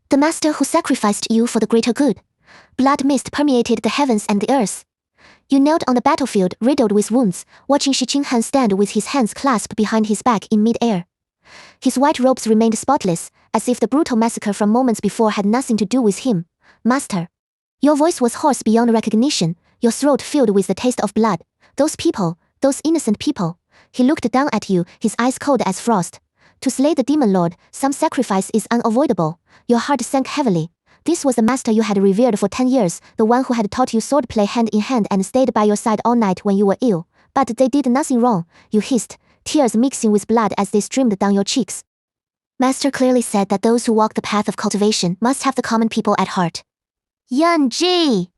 The master who sacrificed you for the greater good. Blood mist permeated the heavens and the earth. You knelt on the battlefield riddled with wounds, watching Shi Qinghan stand with his hands clasped behind his back in mid-air. His white robes remained spotless, as if the brutal massacre from moments before had nothing to do with him. Master. Your voice was hoarse beyond recognition, your throat filled with the taste of blood. Those people, those innocent people. He looked down at you, his eyes cold as frost. To slay the demon lord, some sacrifice is unavoidable. Your heart sank heavily. This was the master you had revered for 10 years, the one who had taught you swordplay hand in hand and stayed by your side all night when you were ill. But they did nothing wrong, you hissed, tears mixing with blood as they streamed down your cheeks. Master clearly said that those who walk the path of cultivation must have the common people at heart. Yan Ji!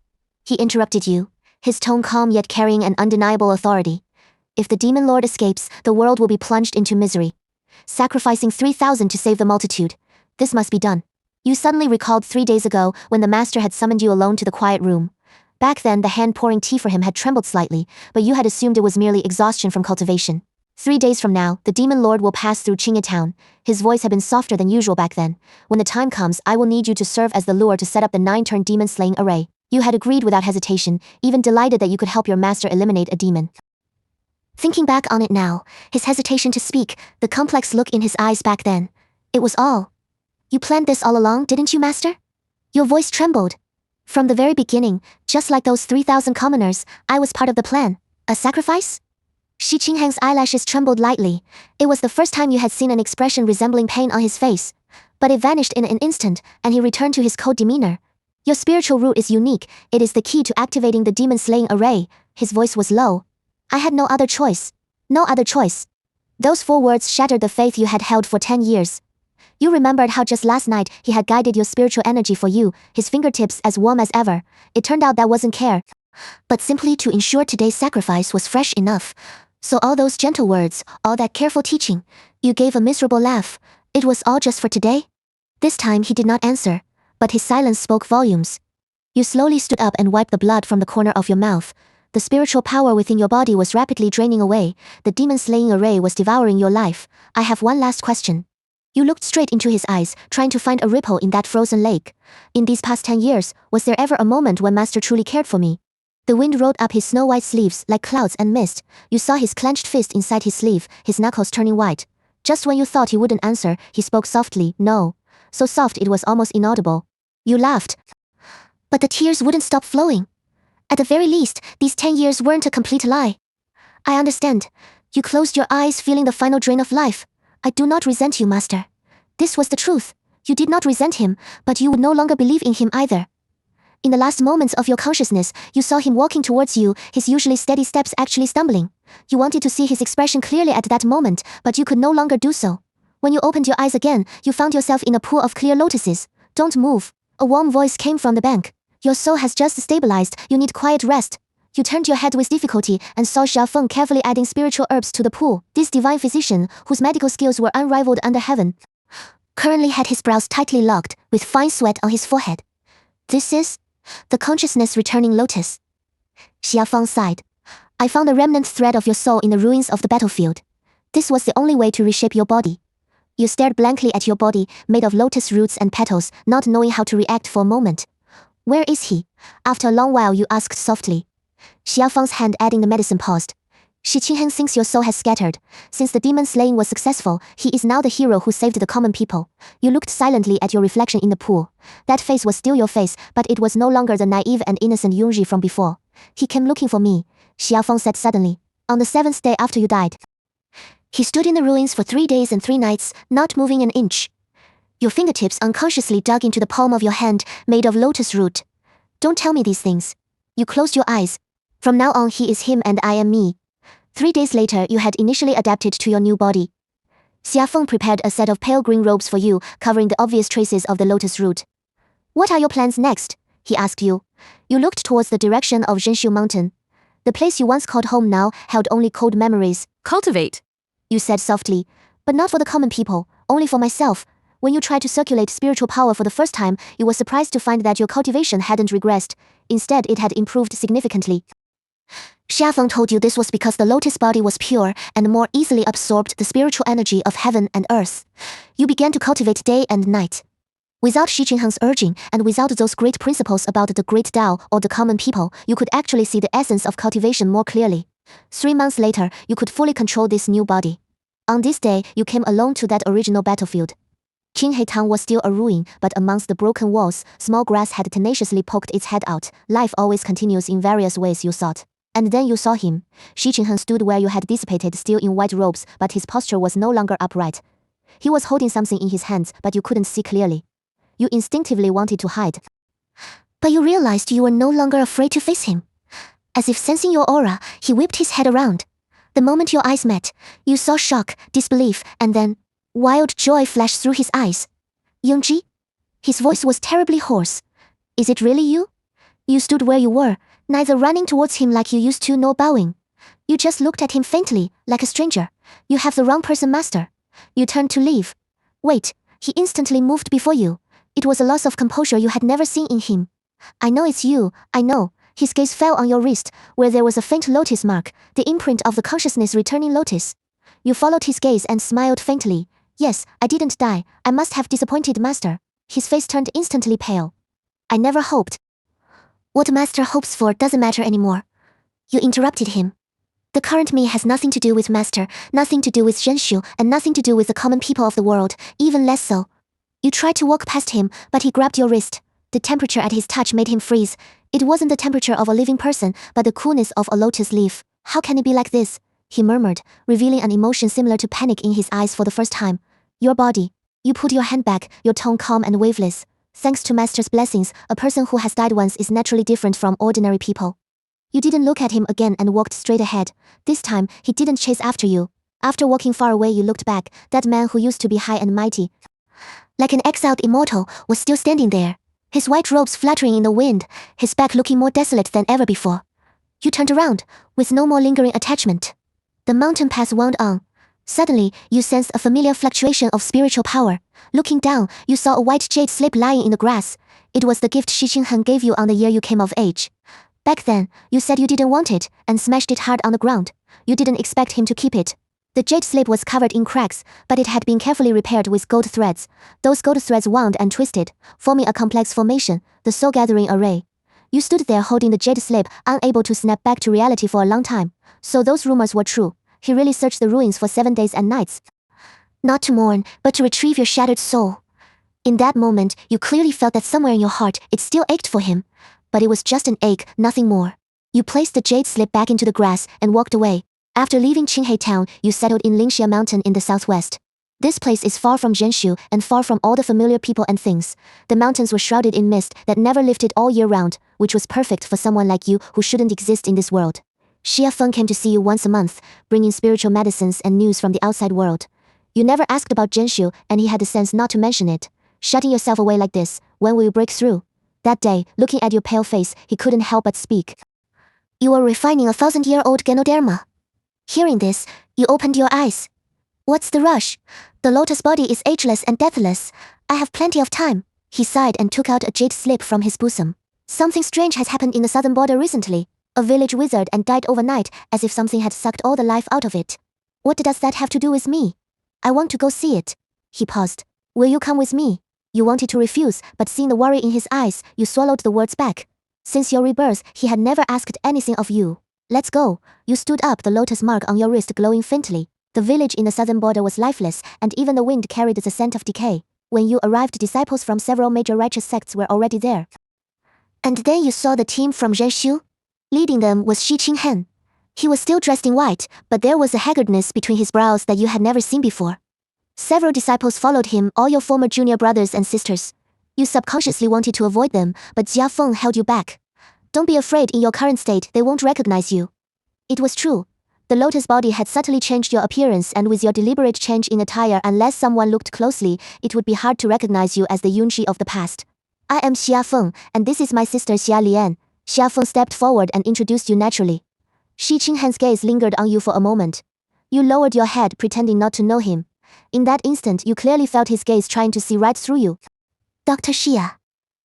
He interrupted you, his tone calm yet carrying an undeniable authority. If the demon lord escapes, the world will be plunged into misery. Sacrificing 3,000 to save the multitude. This must be done. You suddenly recalled 3 days ago when the master had summoned you alone to the quiet room. Back then the hand pouring tea for him had trembled slightly, but you had assumed it was merely exhaustion from cultivation. 3 days from now, the demon lord will pass through Qingye town. His voice had been softer than usual back then. When the time comes, I will need you to serve as the lure to set up the 9-turn demon-slaying array. You had agreed without hesitation, even delighted that you could help your master eliminate a demon. Thinking back on it now, his hesitation to speak, the complex look in his eyes back then. It was all. You planned this all along, didn't you, master? Your voice trembled. From the very beginning, just like those 3,000 commoners, I was part of the plan. A sacrifice? Shi Qinghan's eyelashes trembled lightly. It was the first time you had seen an expression resembling pain on his face. But it vanished in an instant, and he returned to his cold demeanor. Your spiritual root is unique. It is the key to activating the demon-slaying array. His voice was low. I had no other choice. No other choice. Those 4 words shattered the faith you had held for 10 years. You remembered how just last night he had guided your spiritual energy for you, his fingertips as warm as ever. It turned out that wasn't care, but simply to ensure today's sacrifice was fresh enough. So all those gentle words, all that careful teaching, you gave a miserable laugh. It was all just for today? This time he did not answer, but his silence spoke volumes. You slowly stood up and wiped the blood from the corner of your mouth. The spiritual power within your body was rapidly draining away. The demon-slaying array was devouring your life. I have one last question. You looked straight into his eyes, trying to find a ripple in that frozen lake. In these past 10 years, was there ever a moment when Master truly cared for me? The wind rolled up his snow-white sleeves like clouds and mist. You saw his clenched fist inside his sleeve, his knuckles turning white. Just when you thought he wouldn't answer, he spoke softly, no. So soft it was almost inaudible. You laughed. But the tears wouldn't stop flowing. At the very least, these 10 years weren't a complete lie. I understand. You closed your eyes feeling the final drain of life. I do not resent you, Master. This was the truth. You did not resent him, but you would no longer believe in him either. In the last moments of your consciousness, you saw him walking towards you, his usually steady steps actually stumbling. You wanted to see his expression clearly at that moment, but you could no longer do so. When you opened your eyes again, you found yourself in a pool of clear lotuses. Don't move. A warm voice came from the bank. Your soul has just stabilized, you need quiet rest. You turned your head with difficulty and saw Xia Feng carefully adding spiritual herbs to the pool. This divine physician, whose medical skills were unrivaled under heaven, currently had his brows tightly locked, with fine sweat on his forehead. This is the consciousness-returning lotus. Xia Feng sighed. I found a remnant thread of your soul in the ruins of the battlefield. This was the only way to reshape your body. You stared blankly at your body, made of lotus roots and petals, not knowing how to react for a moment. Where is he? After a long while you asked softly. Xia Feng's hand adding the medicine paused. Shi Qinghan thinks your soul has scattered. Since the demon slaying was successful, he is now the hero who saved the common people. You looked silently at your reflection in the pool. That face was still your face, but it was no longer the naive and innocent Yunji from before. He came looking for me, Xia Feng said suddenly. On the 7th day after you died. He stood in the ruins for 3 days and 3 nights, not moving an inch. Your fingertips unconsciously dug into the palm of your hand, made of lotus root. Don't tell me these things. You closed your eyes. From now on he is him and I am me. 3 days later you had initially adapted to your new body. Xia Feng prepared a set of pale green robes for you, covering the obvious traces of the lotus root. What are your plans next? He asked you. You looked towards the direction of Zhenshu Mountain. The place you once called home now held only cold memories. Cultivate, you said softly, but not for the common people, only for myself. When you tried to circulate spiritual power for the first time, you were surprised to find that your cultivation hadn't regressed. Instead, it had improved significantly. Xia Feng told you this was because the lotus body was pure and more easily absorbed the spiritual energy of heaven and earth. You began to cultivate day and night. Without Shi Qinghan's urging, and without those great principles about the great Tao or the common people, you could actually see the essence of cultivation more clearly. 3 months later, you could fully control this new body. On this day, you came alone to that original battlefield. Qinghe Town was still a ruin, but amongst the broken walls, small grass had tenaciously poked its head out. Life always continues in various ways, you thought. And then you saw him. Shi Qinghan stood where you had dissipated, still in white robes, but his posture was no longer upright. He was holding something in his hands, but you couldn't see clearly. You instinctively wanted to hide. But you realized you were no longer afraid to face him. As if sensing your aura, he whipped his head around. The moment your eyes met, you saw shock, disbelief, and then wild joy flashed through his eyes. Yongji? His voice was terribly hoarse. Is it really you? You stood where you were, neither running towards him like you used to nor bowing. You just looked at him faintly, like a stranger. You have the wrong person, master. You turned to leave. Wait, he instantly moved before you. It was a loss of composure you had never seen in him. I know it's you, I know. His gaze fell on your wrist, where there was a faint lotus mark, the imprint of the consciousness-returning lotus. You followed his gaze and smiled faintly. Yes, I didn't die. I must have disappointed master. His face turned instantly pale. I never hoped. What master hopes for doesn't matter anymore. You interrupted him. The current me has nothing to do with master, nothing to do with Zhenshu, and nothing to do with the common people of the world, even less so. You tried to walk past him, but he grabbed your wrist. The temperature at his touch made him freeze. It wasn't the temperature of a living person, but the coolness of a lotus leaf. How can it be like this? He murmured, revealing an emotion similar to panic in his eyes for the first time. Your body. You put your hand back, your tone calm and waveless. Thanks to master's blessings, a person who has died once is naturally different from ordinary people. You didn't look at him again and walked straight ahead. This time, he didn't chase after you. After walking far away, you looked back. That man who used to be high and mighty, like an exiled immortal, was still standing there. His white robes fluttering in the wind, his back looking more desolate than ever before. You turned around, with no more lingering attachment. The mountain path wound on. Suddenly, you sensed a familiar fluctuation of spiritual power. Looking down, you saw a white jade slip lying in the grass. It was the gift Shi Qinghan gave you on the year you came of age. Back then, you said you didn't want it, and smashed it hard on the ground. You didn't expect him to keep it. The jade slip was covered in cracks, but it had been carefully repaired with gold threads. Those gold threads wound and twisted, forming a complex formation, the soul-gathering array. You stood there holding the jade slip, unable to snap back to reality for a long time. So those rumors were true. He really searched the ruins for 7 days and nights. Not to mourn, but to retrieve your shattered soul. In that moment, you clearly felt that somewhere in your heart, it still ached for him. But it was just an ache, nothing more. You placed the jade slip back into the grass and walked away. After leaving Qinghe Town, you settled in Lingxia Mountain in the southwest. This place is far from Zhenshu and far from all the familiar people and things. The mountains were shrouded in mist that never lifted all year round, which was perfect for someone like you who shouldn't exist in this world. Xia Feng came to see you once a month, bringing spiritual medicines and news from the outside world. You never asked about Zhenshu, and he had the sense not to mention it. Shutting yourself away like this, when will you break through? That day, looking at your pale face, he couldn't help but speak. You are refining a 1,000-year-old Ganoderma. Hearing this, you opened your eyes. What's the rush? The lotus body is ageless and deathless. I have plenty of time. He sighed and took out a jade slip from his bosom. Something strange has happened in the southern border recently. A village withered and died overnight, as if something had sucked all the life out of it. What does that have to do with me? I want to go see it. He paused. Will you come with me? You wanted to refuse, but seeing the worry in his eyes, you swallowed the words back. Since your rebirth, he had never asked anything of you. Let's go. You stood up, the lotus mark on your wrist glowing faintly. The village in the southern border was lifeless, and even the wind carried the scent of decay. When you arrived, disciples from several major righteous sects were already there. And then you saw the team from Zhenshu? Leading them was Shi Qinghan. He was still dressed in white, but there was a haggardness between his brows that you had never seen before. Several disciples followed him, all your former junior brothers and sisters. You subconsciously wanted to avoid them, but Jia Feng held you back. Don't be afraid, in your current state, they won't recognize you. It was true. The lotus body had subtly changed your appearance, and with your deliberate change in attire, unless someone looked closely, it would be hard to recognize you as the Yunji of the past. I am Xia Feng, and this is my sister Xia Lian. Xia Feng stepped forward and introduced you naturally. Shi Qinghan's gaze lingered on you for a moment. You lowered your head, pretending not to know him. In that instant, you clearly felt his gaze trying to see right through you. Dr. Xia.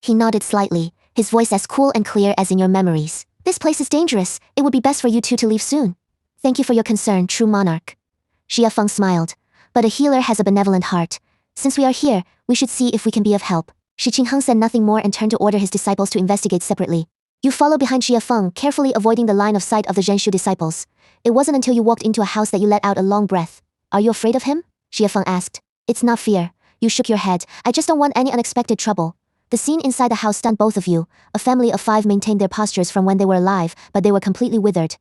He nodded slightly, his voice as cool and clear as in your memories. This place is dangerous. It would be best for you two to leave soon. Thank you for your concern, true monarch. Xia Feng smiled. But a healer has a benevolent heart. Since we are here, we should see if we can be of help. Shi Qingheng said nothing more and turned to order his disciples to investigate separately. You follow behind Xie Feng, carefully avoiding the line of sight of the Zhenshu disciples. It wasn't until you walked into a house that you let out a long breath. Are you afraid of him? Xie Feng asked. It's not fear. You shook your head. I just don't want any unexpected trouble. The scene inside the house stunned both of you. A family of 5 maintained their postures from when they were alive, but they were completely withered,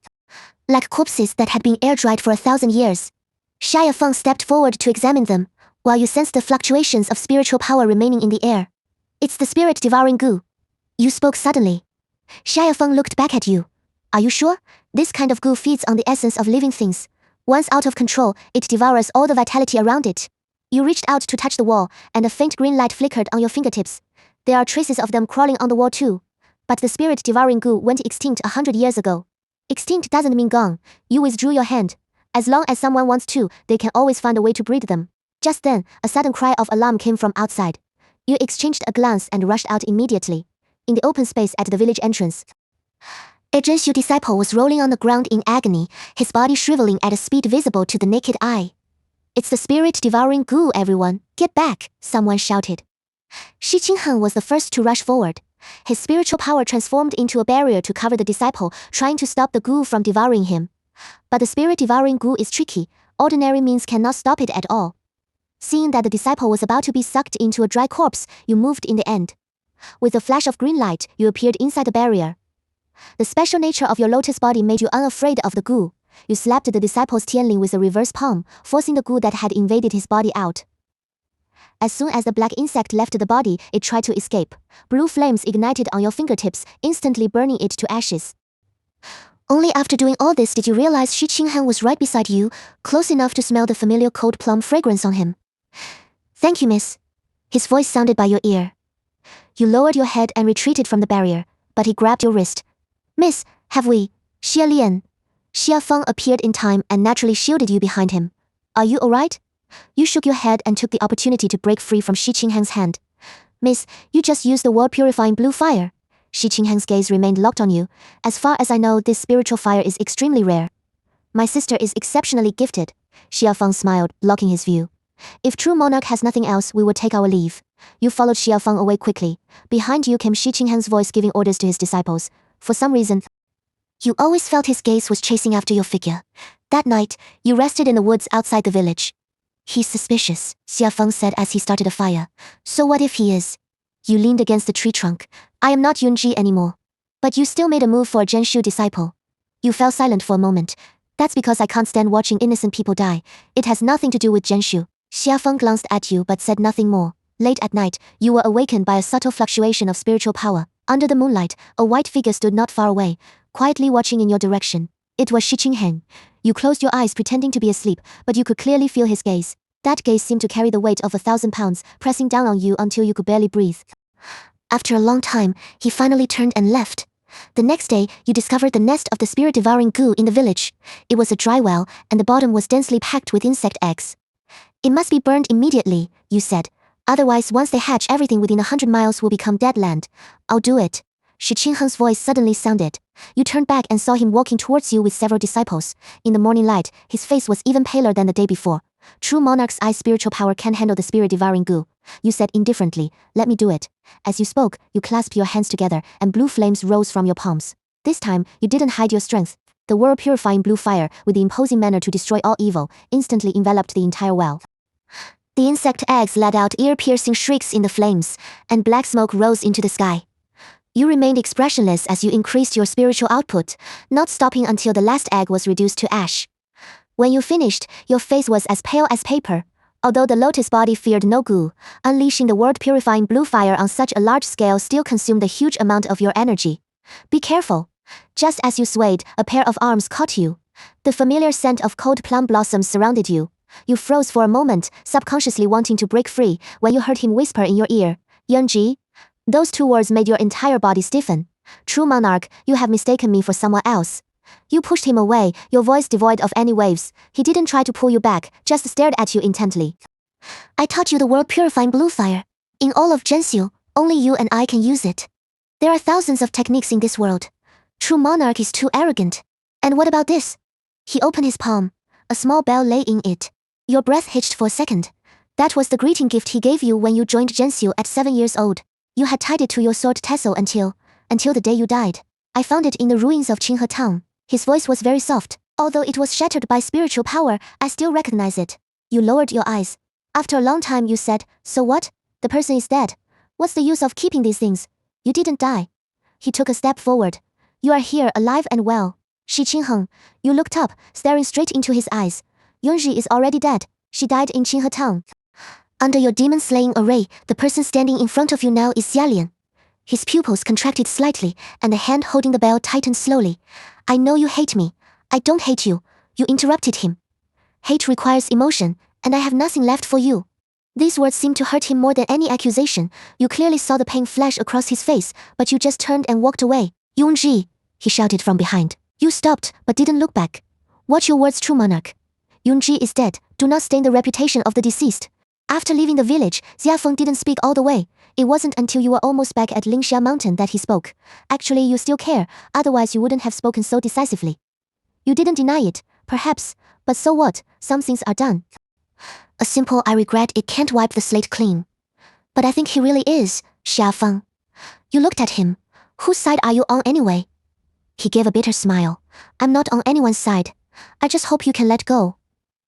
like corpses that had been air-dried for 1,000 years. Xie Feng stepped forward to examine them, while you sensed the fluctuations of spiritual power remaining in the air. It's the spirit devouring goo. You spoke suddenly. Xie Feng looked back at you. Are you sure? This kind of goo feeds on the essence of living things. Once out of control, it devours all the vitality around it. You reached out to touch the wall, and a faint green light flickered on your fingertips. There are traces of them crawling on the wall too. But the spirit devouring goo went extinct 100 years ago. Extinct doesn't mean gone. You withdrew your hand. As long as someone wants to, they can always find a way to breed them. Just then, a sudden cry of alarm came from outside. You exchanged a glance and rushed out immediately. In the open space at the village entrance, a Zhenshu disciple was rolling on the ground in agony, his body shriveling at a speed visible to the naked eye. It's the spirit devouring goo, everyone. Get back, someone shouted. Shi Qingheng was the first to rush forward. His spiritual power transformed into a barrier to cover the disciple, trying to stop the goo from devouring him. But the spirit devouring goo is tricky. Ordinary means cannot stop it at all. Seeing that the disciple was about to be sucked into a dry corpse, you moved in the end. With a flash of green light, you appeared inside the barrier. The special nature of your lotus body made you unafraid of the goo. You slapped the disciple's tianling with a reverse palm, forcing the goo that had invaded his body out. As soon as the black insect left the body, it tried to escape. Blue flames ignited on your fingertips, instantly burning it to ashes. Only after doing all this did you realize Shi Qingheng was right beside you, close enough to smell the familiar cold plum fragrance on him. Thank you, miss. His voice sounded by your ear. You lowered your head and retreated from the barrier, but he grabbed your wrist. Miss, have we? Xie Lian. Xie Feng appeared in time and naturally shielded you behind him. Are you alright? You shook your head and took the opportunity to break free from Shi Qingheng's hand. Miss, you just used the world-purifying blue fire. Shi Qingheng's gaze remained locked on you. As far as I know, this spiritual fire is extremely rare. My sister is exceptionally gifted. Xie Feng smiled, blocking his view. If true monarch has nothing else, we will take our leave. You followed Xie Feng away quickly. Behind you came Shi Qingheng's voice giving orders to his disciples. For some reason, you always felt his gaze was chasing after your figure. That night, you rested in the woods outside the village. He's suspicious, Xie Feng said as he started a fire. So what if he is? You leaned against the tree trunk. I am not Yunji anymore. But you still made a move for a Zhenshu disciple. You fell silent for a moment. That's because I can't stand watching innocent people die. It has nothing to do with Zhenshu. Xie Feng glanced at you but said nothing more. Late at night, you were awakened by a subtle fluctuation of spiritual power. Under the moonlight, a white figure stood not far away, quietly watching in your direction. It was Shi Qingheng. You closed your eyes pretending to be asleep, but you could clearly feel his gaze. That gaze seemed to carry the weight of 1,000 pounds, pressing down on you until you could barely breathe. After a long time, he finally turned and left. The next day, you discovered the nest of the spirit-devouring goo in the village. It was a dry well, and the bottom was densely packed with insect eggs. It must be burned immediately, you said. Otherwise, once they hatch, everything within 100 miles will become dead land. I'll do it. Shi Qingheng's voice suddenly sounded. You turned back and saw him walking towards you with several disciples. In the morning light, his face was even paler than the day before. True monarch's eye spiritual power can handle the spirit-devouring goo. You said indifferently, let me do it. As you spoke, you clasped your hands together, and blue flames rose from your palms. This time, you didn't hide your strength. The world-purifying blue fire, with the imposing manner to destroy all evil, instantly enveloped the entire well. The insect eggs let out ear-piercing shrieks in the flames, and black smoke rose into the sky. You remained expressionless as you increased your spiritual output, not stopping until the last egg was reduced to ash. When you finished, your face was as pale as paper. Although the lotus body feared no goo, unleashing the world-purifying blue fire on such a large scale still consumed a huge amount of your energy. Be careful. Just as you swayed, a pair of arms caught you. The familiar scent of cold plum blossoms surrounded you. You froze for a moment, subconsciously wanting to break free, when you heard him whisper in your ear, Yunji. Those 2 words made your entire body stiffen. True monarch, you have mistaken me for someone else. You pushed him away, your voice devoid of any waves. He didn't try to pull you back, just stared at you intently. I taught you the world-purifying blue fire. In all of Zhenshu, only you and I can use it. There are thousands of techniques in this world. True monarch is too arrogant. And what about this? He opened his palm. A small bell lay in it. Your breath hitched for a second. That was the greeting gift he gave you when you joined Gensio at 7 years old. You had tied it to your sword tassel until the day you died. I found it in the ruins of Qinghe Town. His voice was very soft. Although it was shattered by spiritual power, I still recognize it. You lowered your eyes. After a long time you said, so what? The person is dead. What's the use of keeping these things? You didn't die. He took a step forward. You are here, alive and well. Shi Qingheng. You looked up, staring straight into his eyes. Yunji is already dead. She died in Qinghe Town. Under your demon-slaying array, the person standing in front of you now is Xialian. His pupils contracted slightly, and the hand holding the bell tightened slowly. I know you hate me. I don't hate you. You interrupted him. Hate requires emotion, and I have nothing left for you. These words seemed to hurt him more than any accusation. You clearly saw the pain flash across his face, but you just turned and walked away. Yunji, he shouted from behind. You stopped, but didn't look back. Watch your words, true monarch. Yunji is dead. Do not stain the reputation of the deceased. After leaving the village, Xia Feng didn't speak all the way. It wasn't until you were almost back at Lingxia Mountain that he spoke. Actually, you still care, otherwise you wouldn't have spoken so decisively. You didn't deny it, perhaps, but so what? Some things are done. A simple I regret it can't wipe the slate clean. But I think he really is, Xia Feng. You looked at him. Whose side are you on anyway? He gave a bitter smile. I'm not on anyone's side. I just hope you can let go.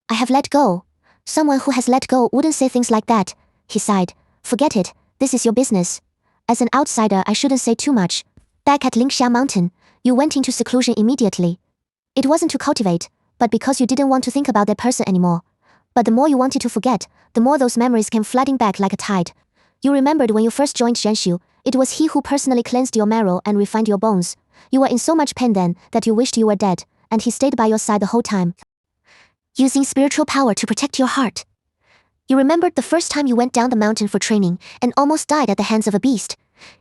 I have let go. Someone who has let go wouldn't say things like that, he sighed. Forget it, this is your business. As an outsider, I shouldn't say too much. Back at Lingxia Mountain, you went into seclusion immediately. It wasn't to cultivate, but because you didn't want to think about that person anymore. But the more you wanted to forget, the more those memories came flooding back like a tide. You remembered when you first joined Zhenshu, it was he who personally cleansed your marrow and refined your bones. You were in so much pain then that you wished you were dead, and he stayed by your side the whole time. Using spiritual power to protect your heart. You remembered the first time you went down the mountain for training and almost died at the hands of a beast.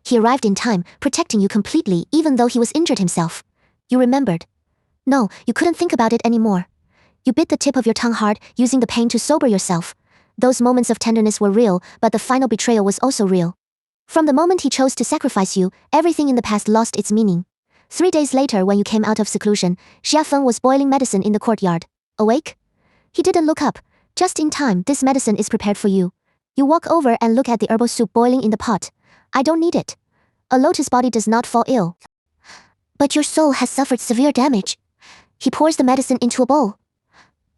He arrived in time, protecting you completely even though he was injured himself. You remembered. No, you couldn't think about it anymore. You bit the tip of your tongue hard, using the pain to sober yourself. Those moments of tenderness were real, but the final betrayal was also real. From the moment he chose to sacrifice you, everything in the past lost its meaning. 3 days later when you came out of seclusion, Xia Feng was boiling medicine in the courtyard. Awake? He didn't look up. Just in time, this medicine is prepared for you. You walk over and look at the herbal soup boiling in the pot. I don't need it. A lotus body does not fall ill. But your soul has suffered severe damage. He pours the medicine into a bowl.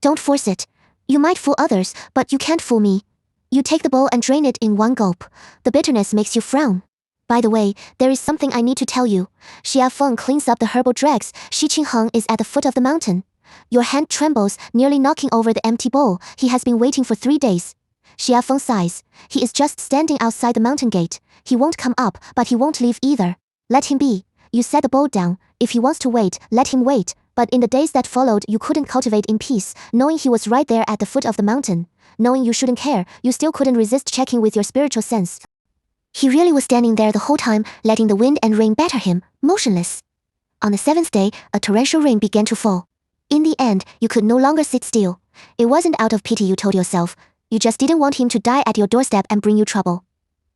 Don't force it. You might fool others, but you can't fool me. You take the bowl and drain it in one gulp. The bitterness makes you frown. By the way, there is something I need to tell you. Xia Feng cleans up the herbal dregs. Shi Qingheng is at the foot of the mountain. Your hand trembles, nearly knocking over the empty bowl. He has been waiting for 3 days. Xia Feng sighs. He is just standing outside the mountain gate. He won't come up, but he won't leave either. Let him be. You set the bowl down. If he wants to wait, let him wait. But in the days that followed, you couldn't cultivate in peace, knowing he was right there at the foot of the mountain. Knowing you shouldn't care, you still couldn't resist checking with your spiritual sense. He really was standing there the whole time, letting the wind and rain batter him, motionless. On the 7th day, a torrential rain began to fall. In the end, you could no longer sit still. It wasn't out of pity, you told yourself. You just didn't want him to die at your doorstep and bring you trouble.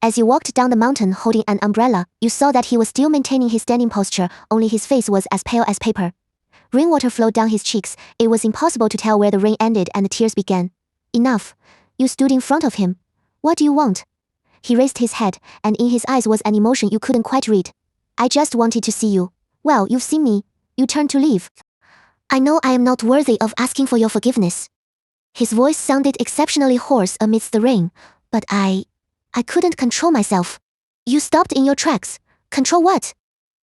As you walked down the mountain holding an umbrella, you saw that he was still maintaining his standing posture, only his face was as pale as paper. Rainwater flowed down his cheeks. It was impossible to tell where the rain ended and the tears began. Enough. You stood in front of him. What do you want? He raised his head, and in his eyes was an emotion you couldn't quite read. I just wanted to see you. Well, you've seen me. You turned to leave. I know I am not worthy of asking for your forgiveness. His voice sounded exceptionally hoarse amidst the rain, but I couldn't control myself. You stopped in your tracks. Control what?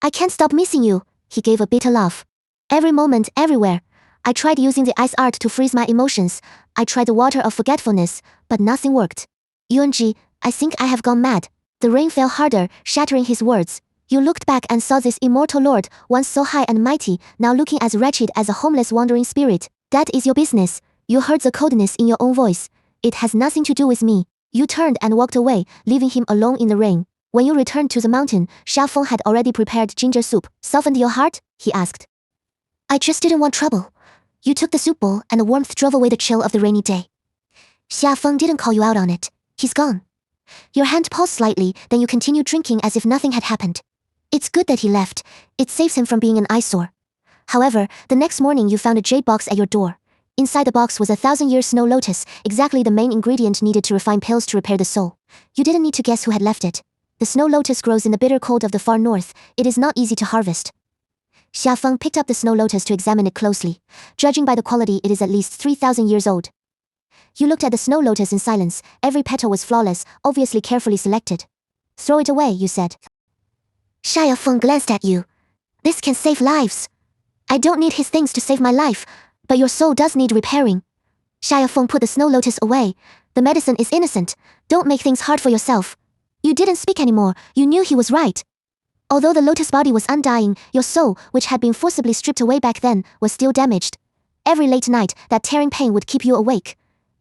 I can't stop missing you. He gave a bitter laugh. Every moment, everywhere. I tried using the ice art to freeze my emotions. I tried the water of forgetfulness, but nothing worked. Yuanji, I think I have gone mad. The rain fell harder, shattering his words. You looked back and saw this immortal lord, once so high and mighty, now looking as wretched as a homeless wandering spirit. That is your business. You heard the coldness in your own voice. It has nothing to do with me. You turned and walked away, leaving him alone in the rain. When you returned to the mountain, Xia Feng had already prepared ginger soup. Softened your heart? He asked. I just didn't want trouble. You took the soup bowl and the warmth drove away the chill of the rainy day. Xia Feng didn't call you out on it. He's gone. Your hand paused slightly, then you continued drinking as if nothing had happened. It's good that he left. It saves him from being an eyesore. However, the next morning you found a jade box at your door. Inside the box was a 1,000-year snow lotus, exactly the main ingredient needed to refine pills to repair the soul. You didn't need to guess who had left it. The snow lotus grows in the bitter cold of the far north. It is not easy to harvest. Xia Feng picked up the snow lotus to examine it closely. Judging by the quality, it is at least 3,000 years old. You looked at the snow lotus in silence. Every petal was flawless, obviously carefully selected. Throw it away, you said. Xia Feng glanced at you. This can save lives. I don't need his things to save my life, but your soul does need repairing. Xia Feng put the snow lotus away. The medicine is innocent. Don't make things hard for yourself. You didn't speak anymore. You knew he was right. Although the lotus body was undying, your soul, which had been forcibly stripped away back then, was still damaged. Every late night, that tearing pain would keep you awake.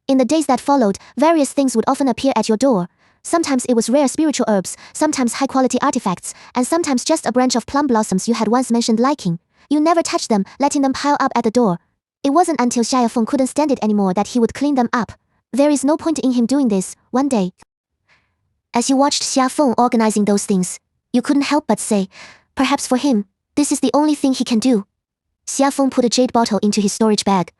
In the days that followed, various things would often appear at your door. Sometimes it was rare spiritual herbs, sometimes high-quality artifacts, and sometimes just a branch of plum blossoms you had once mentioned liking. You never touched them, letting them pile up at the door. It wasn't until Xia Feng couldn't stand it anymore that he would clean them up. There is no point in him doing this, one day. As you watched Xia Feng organizing those things, you couldn't help but say, perhaps for him, this is the only thing he can do. Xia Feng put a jade bottle into his storage bag.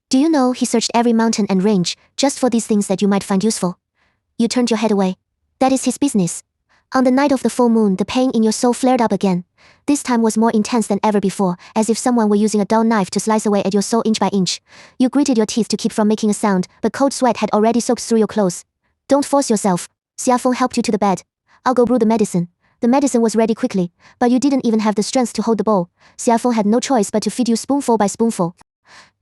Do you know he searched every mountain and range, just for these things that you might find useful? You turned your head away. That is his business. On the night of the full moon, the pain in your soul flared up again. This time was more intense than ever before, as if someone were using a dull knife to slice away at your soul inch by inch. You gritted your teeth to keep from making a sound, but cold sweat had already soaked through your clothes. Don't force yourself. Xia Feng helped you to the bed. I'll go brew the medicine. The medicine was ready quickly, but you didn't even have the strength to hold the bowl. Xia Feng had no choice but to feed you spoonful by spoonful.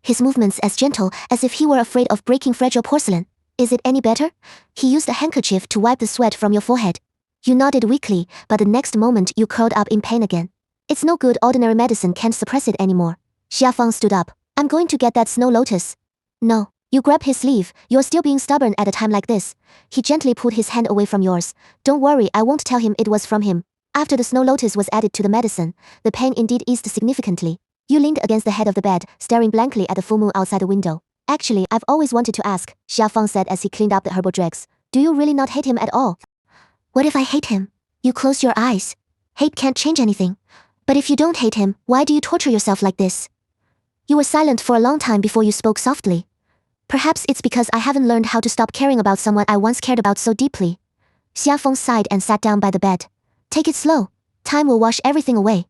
His movements as gentle as if he were afraid of breaking fragile porcelain. Is it any better? He used a handkerchief to wipe the sweat from your forehead. You nodded weakly, but the next moment you curled up in pain again. It's no good, ordinary medicine can't suppress it anymore. Xia Feng stood up. I'm going to get that snow lotus. No. You grabbed his sleeve. You're still being stubborn at a time like this. He gently pulled his hand away from yours. Don't worry, I won't tell him it was from him. After the snow lotus was added to the medicine, the pain indeed eased significantly. You leaned against the head of the bed, staring blankly at the full moon outside the window. Actually, I've always wanted to ask, Xia Feng said as he cleaned up the herbal dregs. Do you really not hate him at all? What if I hate him? You close your eyes. Hate can't change anything. But if you don't hate him, why do you torture yourself like this? You were silent for a long time before you spoke softly. Perhaps it's because I haven't learned how to stop caring about someone I once cared about so deeply. Xia Feng sighed and sat down by the bed. Take it slow. Time will wash everything away.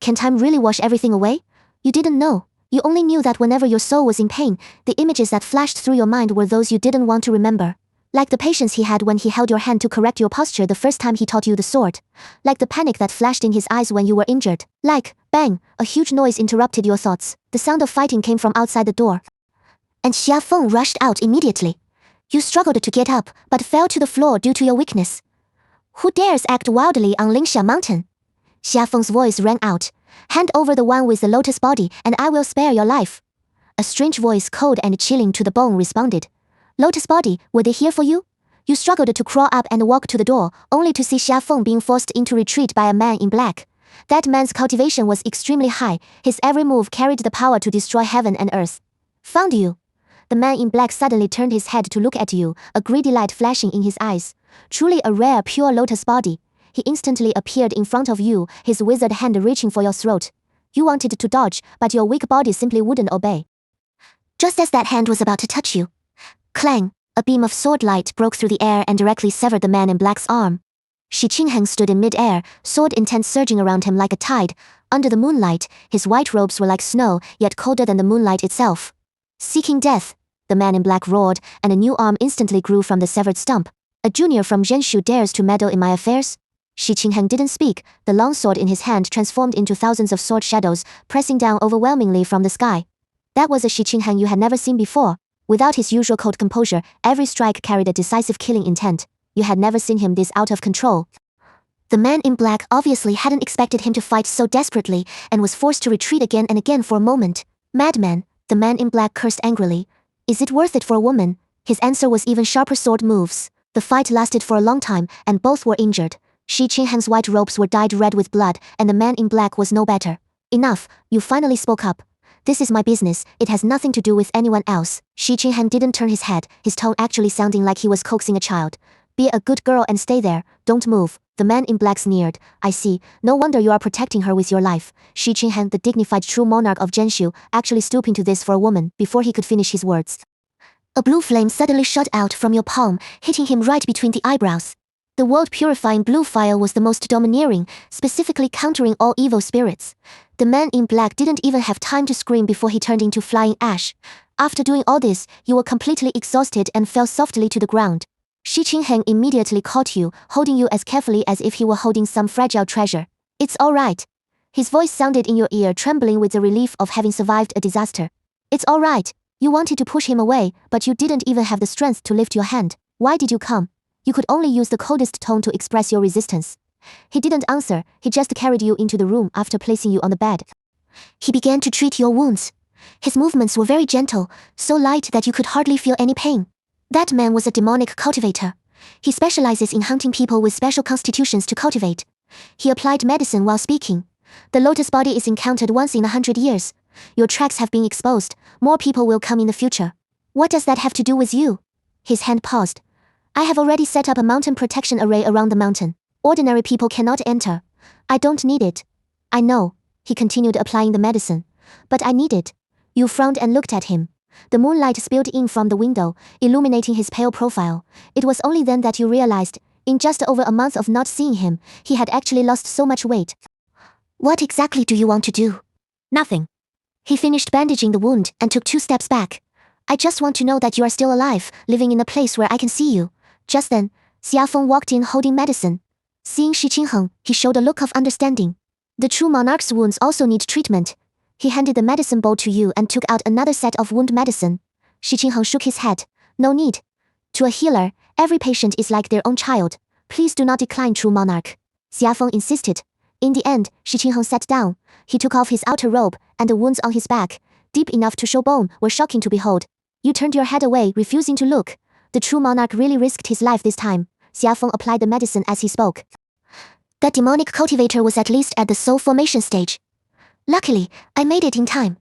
Can time really wash everything away? You didn't know. You only knew that whenever your soul was in pain, the images that flashed through your mind were those you didn't want to remember. Like the patience he had when he held your hand to correct your posture the first time he taught you the sword. Like the panic that flashed in his eyes when you were injured. Like, bang, a huge noise interrupted your thoughts. The sound of fighting came from outside the door. And Xia Feng rushed out immediately. You struggled to get up, but fell to the floor due to your weakness. Who dares act wildly on Lingxia Mountain? Xia Feng's voice rang out. Hand over the one with the lotus body, and I will spare your life. A strange voice, cold and chilling to the bone, responded. Lotus body, were they here for you? You struggled to crawl up and walk to the door, only to see Xia Feng being forced into retreat by a man in black. That man's cultivation was extremely high. His every move carried the power to destroy heaven and earth. Found you. The man in black suddenly turned his head to look at you, a greedy light flashing in his eyes. Truly a rare, pure lotus body. He instantly appeared in front of you, his withered hand reaching for your throat. You wanted to dodge, but your weak body simply wouldn't obey. Just as that hand was about to touch you, clang, a beam of sword light broke through the air and directly severed the man in black's arm. Shi Qingheng stood in mid-air, sword intent surging around him like a tide. Under the moonlight, his white robes were like snow, yet colder than the moonlight itself. Seeking death, the man in black roared, and a new arm instantly grew from the severed stump. A junior from Zhenshu dares to meddle in my affairs? Shi Qingheng didn't speak. The long sword in his hand transformed into thousands of sword shadows, pressing down overwhelmingly from the sky. That was a Shi Qingheng you had never seen before. Without his usual cold composure, every strike carried a decisive killing intent. You had never seen him this out of control. The man in black obviously hadn't expected him to fight so desperately, and was forced to retreat again and again for a moment. Madman, the man in black cursed angrily. Is it worth it for a woman? His answer was even sharper sword moves. The fight lasted for a long time, and both were injured. Shi Qingheng's white robes were dyed red with blood, and the man in black was no better. Enough, you finally spoke up. This is my business, it has nothing to do with anyone else. Shi Qingheng didn't turn his head, his tone actually sounding like he was coaxing a child. Be a good girl and stay there, don't move. The man in black sneered. I see, no wonder you are protecting her with your life. Shi Qinghan, the dignified true monarch of Zhenshu, actually stooping to this for a woman before he could finish his words. A blue flame suddenly shot out from your palm, hitting him right between the eyebrows. The world-purifying blue fire was the most domineering, specifically countering all evil spirits. The man in black didn't even have time to scream before he turned into flying ash. After doing all this, you were completely exhausted and fell softly to the ground. Shi Qinghan immediately caught you, holding you as carefully as if he were holding some fragile treasure. It's all right. His voice sounded in your ear, trembling with the relief of having survived a disaster. It's all right. You wanted to push him away, but you didn't even have the strength to lift your hand. Why did you come? You could only use the coldest tone to express your resistance. He didn't answer, he just carried you into the room after placing you on the bed. He began to treat your wounds. His movements were very gentle, so light that you could hardly feel any pain. That man was a demonic cultivator. He specializes in hunting people with special constitutions to cultivate. He applied medicine while speaking. The lotus body is encountered once in 100 years. Your tracks have been exposed. More people will come in the future. What does that have to do with you? His hand paused. I have already set up a mountain protection array around the mountain. Ordinary people cannot enter. I don't need it. I know. He continued applying the medicine. But I need it. You frowned and looked at him. The moonlight spilled in from the window, illuminating his pale profile. It was only then that you realized, in just over a month of not seeing him, he had actually lost so much weight. What exactly do you want to do? Nothing. He finished bandaging the wound and took 2 steps back. I just want to know that you are still alive, living in a place where I can see you. Just then, Xia Feng walked in holding medicine. Seeing Shi Qinghan, he showed a look of understanding. The true monarch's wounds also need treatment. He handed the medicine bowl to you and took out another set of wound medicine. Shi Qinghan shook his head. No need. To a healer, every patient is like their own child. Please do not decline, true monarch. Xia Feng insisted. In the end, Shi Qinghan sat down. He took off his outer robe, and the wounds on his back, deep enough to show bone, were shocking to behold. You turned your head away, refusing to look. The true monarch really risked his life this time. Xia Feng applied the medicine as he spoke. That demonic cultivator was at least at the soul formation stage. Luckily, I made it in time.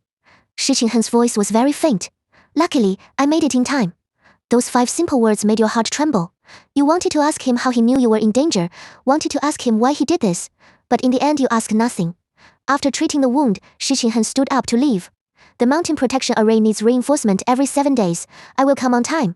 Shi Qinghan's voice was very faint. Luckily, I made it in time. Those 5 simple words made your heart tremble. You wanted to ask him how he knew you were in danger, wanted to ask him why he did this, but in the end you asked nothing. After treating the wound, Shi Qinghan stood up to leave. The mountain protection array needs reinforcement every 7 days. I will come on time.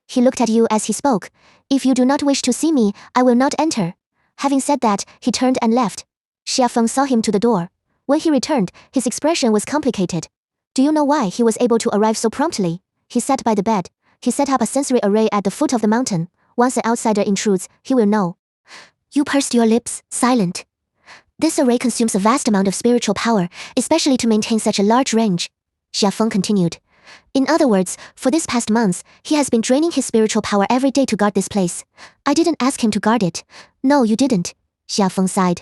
He looked at you as he spoke. If you do not wish to see me, I will not enter. Having said that, he turned and left. Xia Feng saw him to the door. When he returned, his expression was complicated. Do you know why he was able to arrive so promptly? He sat by the bed. He set up a sensory array at the foot of the mountain. Once an outsider intrudes, he will know. You pursed your lips, silent. This array consumes a vast amount of spiritual power, especially to maintain such a large range. Xia Feng continued. In other words, for this past month, he has been draining his spiritual power every day to guard this place. I didn't ask him to guard it. No, you didn't. Xia Feng sighed.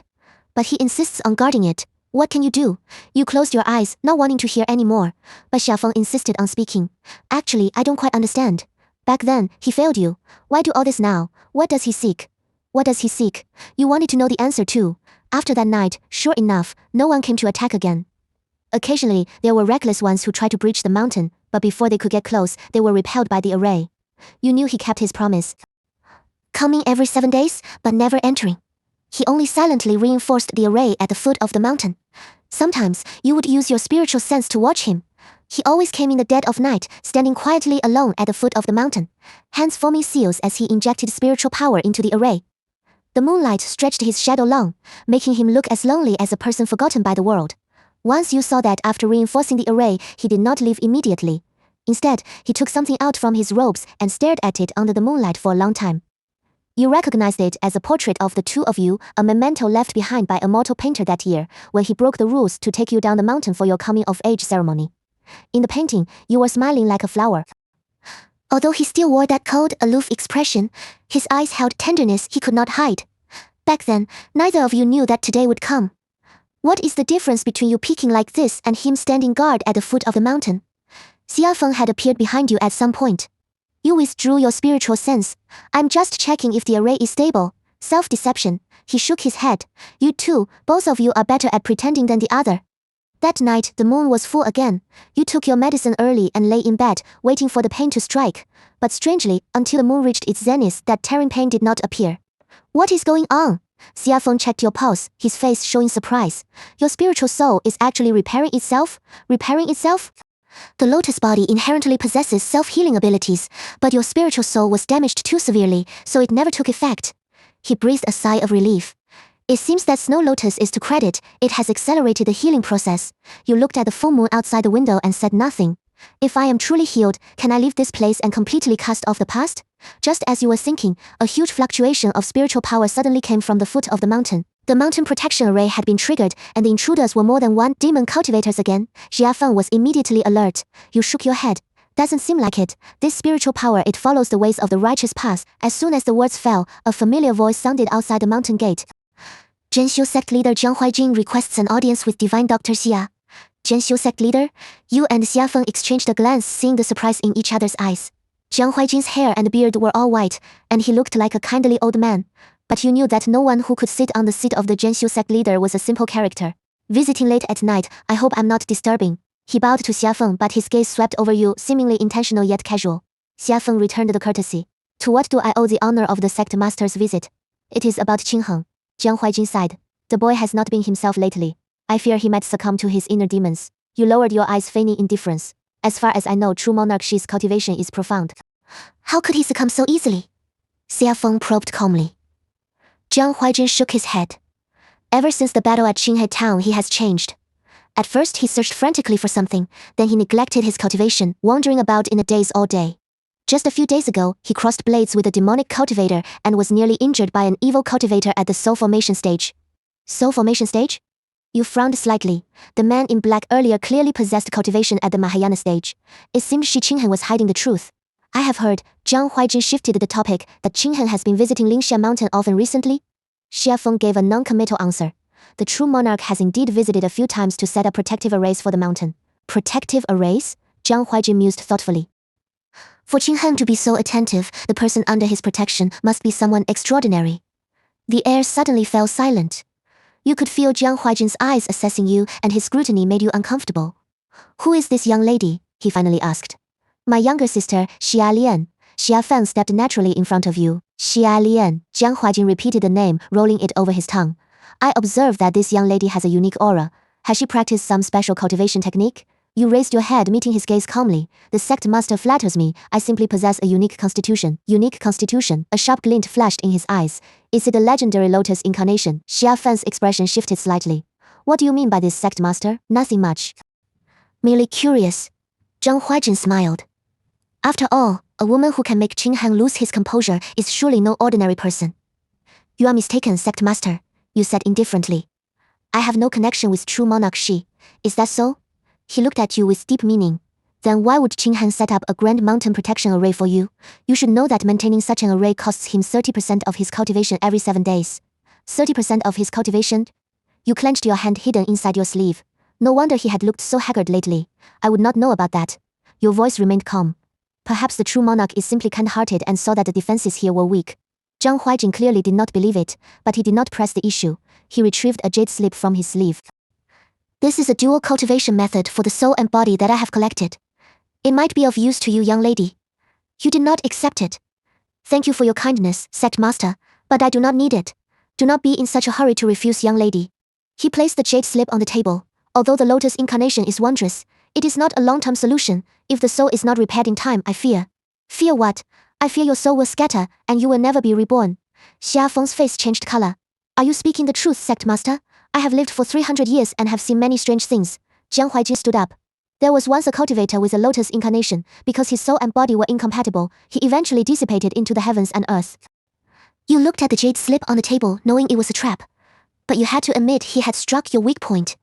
But he insists on guarding it. What can you do? You closed your eyes, not wanting to hear any more. But Xia Feng insisted on speaking. Actually, I don't quite understand. Back then, he failed you. Why do all this now? What does he seek? What does he seek? You wanted to know the answer too. After that night, sure enough, no one came to attack again. Occasionally, there were reckless ones who tried to breach the mountain, but before they could get close, they were repelled by the array. You knew he kept his promise. Coming every 7 days, but never entering. He only silently reinforced the array at the foot of the mountain. Sometimes, you would use your spiritual sense to watch him. He always came in the dead of night, standing quietly alone at the foot of the mountain, hands forming seals as he injected spiritual power into the array. The moonlight stretched his shadow long, making him look as lonely as a person forgotten by the world. Once you saw that after reinforcing the array, he did not leave immediately. Instead, he took something out from his robes and stared at it under the moonlight for a long time. You recognized it as a portrait of the two of you, a memento left behind by a mortal painter that year, when he broke the rules to take you down the mountain for your coming-of-age ceremony. In the painting, you were smiling like a flower. Although he still wore that cold, aloof expression, his eyes held tenderness he could not hide. Back then, neither of you knew that today would come. What is the difference between you peeking like this and him standing guard at the foot of the mountain? Xia Feng had appeared behind you at some point. You withdrew your spiritual sense. I'm just checking if the array is stable. Self-deception. He shook his head. You two, both of you are better at pretending than the other. That night, the moon was full again. You took your medicine early and lay in bed, waiting for the pain to strike. But strangely, until the moon reached its zenith, that tearing pain did not appear. What is going on? Xia Feng checked your pulse, his face showing surprise. Your spiritual soul is actually repairing itself? Repairing itself? The lotus body inherently possesses self-healing abilities, but your spiritual soul was damaged too severely, so it never took effect. He breathed a sigh of relief. It seems that Snow Lotus is to credit, it has accelerated the healing process. You looked at the full moon outside the window and said nothing. If I am truly healed, can I leave this place and completely cast off the past? Just as you were thinking, a huge fluctuation of spiritual power suddenly came from the foot of the mountain. The mountain protection array had been triggered, and the intruders were more than one demon cultivators again. Xia Feng was immediately alert. You shook your head. Doesn't seem like it. This spiritual power, it follows the ways of the righteous path. As soon as the words fell, a familiar voice sounded outside the mountain gate. Zhenxiu sect leader Jiang Huaijin requests an audience with divine Dr. Xia. Zhenxiu sect leader? You and Xia Feng exchanged a glance, seeing the surprise in each other's eyes. Jiang Huaijin's hair and beard were all white, and he looked like a kindly old man. But you knew that no one who could sit on the seat of the Zhenxiu sect leader was a simple character. Visiting late at night, I hope I'm not disturbing. He bowed to Xia Feng, but his gaze swept over you, seemingly intentional yet casual. Xia Feng returned the courtesy. To what do I owe the honor of the sect master's visit? It is about Qingheng. Jiang Huaijin sighed. The boy has not been himself lately. I fear he might succumb to his inner demons. You lowered your eyes, feigning indifference. As far as I know, true monarch Shi's cultivation is profound. How could he succumb so easily? Xia Feng probed calmly. Jiang Huaijin shook his head. Ever since the battle at Qinghe town, he has changed. At first, he searched frantically for something, then he neglected his cultivation, wandering about in the daze all day. Just a few days ago, he crossed blades with a demonic cultivator and was nearly injured by an evil cultivator at the soul formation stage. Soul formation stage? You frowned slightly. The man in black earlier clearly possessed cultivation at the Mahayana stage. It seemed Shi Qinghen was hiding the truth. I have heard, Jiang Huaijin shifted the topic, that Qinghen has been visiting Lingxia Mountain often recently? Xia Feng gave a non-committal answer. The true monarch has indeed visited a few times to set up protective arrays for the mountain. Protective arrays? Jiang Huaijin mused thoughtfully. For Qinghen to be so attentive, the person under his protection must be someone extraordinary. The air suddenly fell silent. You could feel Jiang Huaijin's eyes assessing you, and his scrutiny made you uncomfortable. Who is this young lady? He finally asked. My younger sister, Xia Lian. Xia Feng stepped naturally in front of you. Xia Lian. Jiang Huaijin repeated the name, rolling it over his tongue. I observe that this young lady has a unique aura. Has she practiced some special cultivation technique? You raised your head, meeting his gaze calmly. The sect master flatters me. I simply possess a unique constitution. Unique constitution? A sharp glint flashed in his eyes. Is it a legendary lotus incarnation? Xia Feng's expression shifted slightly. What do you mean by this, sect master? Nothing much. Merely curious. Jiang Huaijin smiled. After all, a woman who can make Qinghen lose his composure is surely no ordinary person. You are mistaken, sect master, you said indifferently. I have no connection with true monarch Shi. Is that so? He looked at you with deep meaning. Then why would Qinghen set up a grand mountain protection array for you? You should know that maintaining such an array costs him 30% of his cultivation every 7 days. 30% of his cultivation? You clenched your hand hidden inside your sleeve. No wonder he had looked so haggard lately. I would not know about that. Your voice remained calm. Perhaps the true monarch is simply kind-hearted and saw that the defenses here were weak. Jiang Huaijin clearly did not believe it, but he did not press the issue. He retrieved a jade slip from his sleeve. This is a dual cultivation method for the soul and body that I have collected. It might be of use to you, young lady. You did not accept it. Thank you for your kindness, sect master, but I do not need it. Do not be in such a hurry to refuse, young lady. He placed the jade slip on the table. Although the lotus incarnation is wondrous, it is not a long-term solution. If the soul is not repaired in time, I fear. Fear what? I fear your soul will scatter, and you will never be reborn. Xia Feng's face changed color. Are you speaking the truth, sect master? I have lived for 300 years and have seen many strange things. Jiang Huaijin stood up. There was once a cultivator with a lotus incarnation. Because his soul and body were incompatible, he eventually dissipated into the heavens and earth. You looked at the jade slip on the table, knowing it was a trap. But you had to admit he had struck your weak point.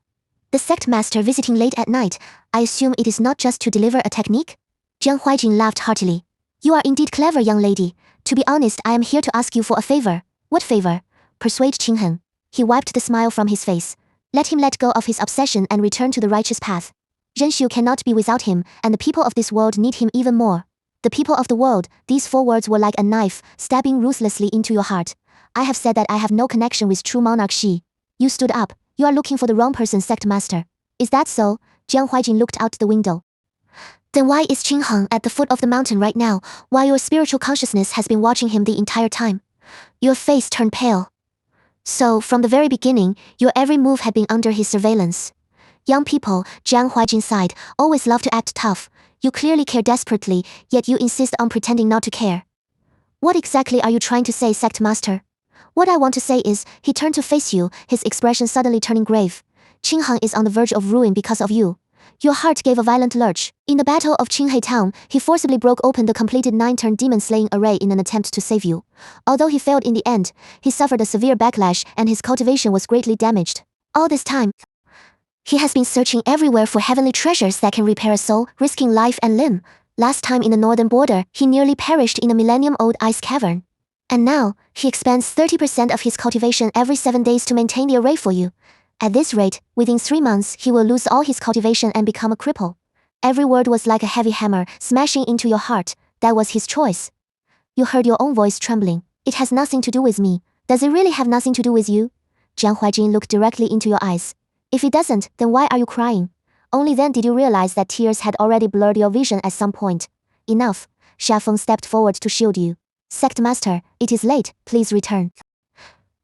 The sect master visiting late at night, I assume it is not just to deliver a technique? Jiang Huaijin laughed heartily. You are indeed clever, young lady. To be honest, I am here to ask you for a favor. What favor? Persuade Qinghen. He wiped the smile from his face. Let him let go of his obsession and return to the righteous path. Zhenxiu cannot be without him, and the people of this world need him even more. The people of the world, these 4 words were like a knife, stabbing ruthlessly into your heart. I have said that I have no connection with true monarch Shi. You stood up. You are looking for the wrong person, sect master. Is that so? Jiang Huaijin looked out the window. Then why is Qinghen at the foot of the mountain right now, while your spiritual consciousness has been watching him the entire time? Your face turned pale. So, from the very beginning, your every move had been under his surveillance. Young people, Jiang Huaijin sighed, always love to act tough. You clearly care desperately, yet you insist on pretending not to care. What exactly are you trying to say, sect master? What I want to say is, he turned to face you, his expression suddenly turning grave. Qingheng is on the verge of ruin because of you. Your heart gave a violent lurch. In the Battle of Qinghai Town, he forcibly broke open the completed 9-turn demon-slaying array in an attempt to save you. Although he failed in the end, he suffered a severe backlash and his cultivation was greatly damaged. All this time, he has been searching everywhere for heavenly treasures that can repair a soul, risking life and limb. Last time in the northern border, he nearly perished in a millennium-old ice cavern. And now, he expends 30% of his cultivation every 7 days to maintain the array for you. At this rate, within 3 months, he will lose all his cultivation and become a cripple. Every word was like a heavy hammer, smashing into your heart. That was his choice. You heard your own voice trembling. It has nothing to do with me. Does it really have nothing to do with you? Jiang Huaijin looked directly into your eyes. If it doesn't, then why are you crying? Only then did you realize that tears had already blurred your vision at some point. Enough. Xia Feng stepped forward to shield you. Sect master, it is late, please return.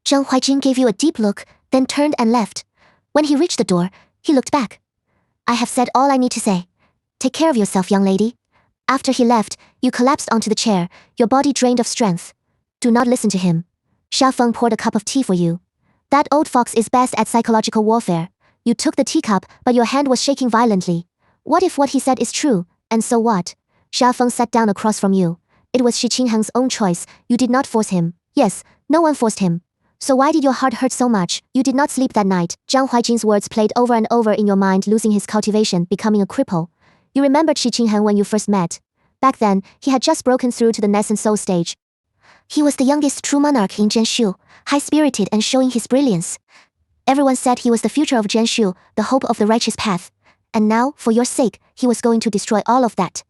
Jiang Huaijin gave you a deep look, then turned and left. When he reached the door, he looked back. I have said all I need to say. Take care of yourself, young lady. After he left, you collapsed onto the chair, your body drained of strength. Do not listen to him. Xia Feng poured a cup of tea for you. That old fox is best at psychological warfare. You took the teacup, but your hand was shaking violently. What if what he said is true, and so what? Xia Feng sat down across from you. It was Shi Qingheng's own choice, you did not force him. Yes, no one forced him. So why did your heart hurt so much? You did not sleep that night. Jiang Huaijin's words played over and over in your mind, losing his cultivation, becoming a cripple. You remembered Shi Qingheng when you first met. Back then, he had just broken through to the Nescent Soul stage. He was the youngest true monarch in Zhenshu, high-spirited and showing his brilliance. Everyone said he was the future of Zhenshu, the hope of the righteous path. And now, for your sake, he was going to destroy all of that.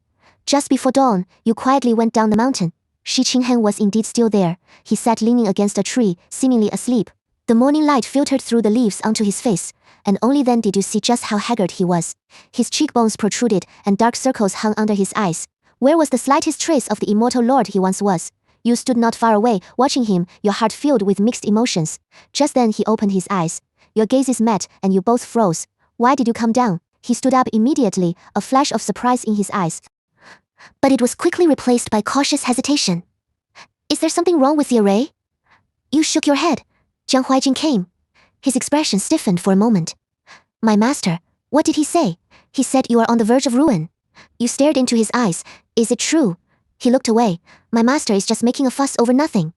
Just before dawn, you quietly went down the mountain. Shi Qingheng was indeed still there. He sat leaning against a tree, seemingly asleep. The morning light filtered through the leaves onto his face, and only then did you see just how haggard he was. His cheekbones protruded, and dark circles hung under his eyes. Where was the slightest trace of the immortal lord he once was? You stood not far away, watching him, your heart filled with mixed emotions. Just then he opened his eyes. Your gazes met, and you both froze. Why did you come down? He stood up immediately, a flash of surprise in his eyes. But it was quickly replaced by cautious hesitation. Is there something wrong with the array? You shook your head. Jiang Huaijin came. His expression stiffened for a moment. My master, what did he say? He said you are on the verge of ruin. You stared into his eyes. Is it true? He looked away. My master is just making a fuss over nothing.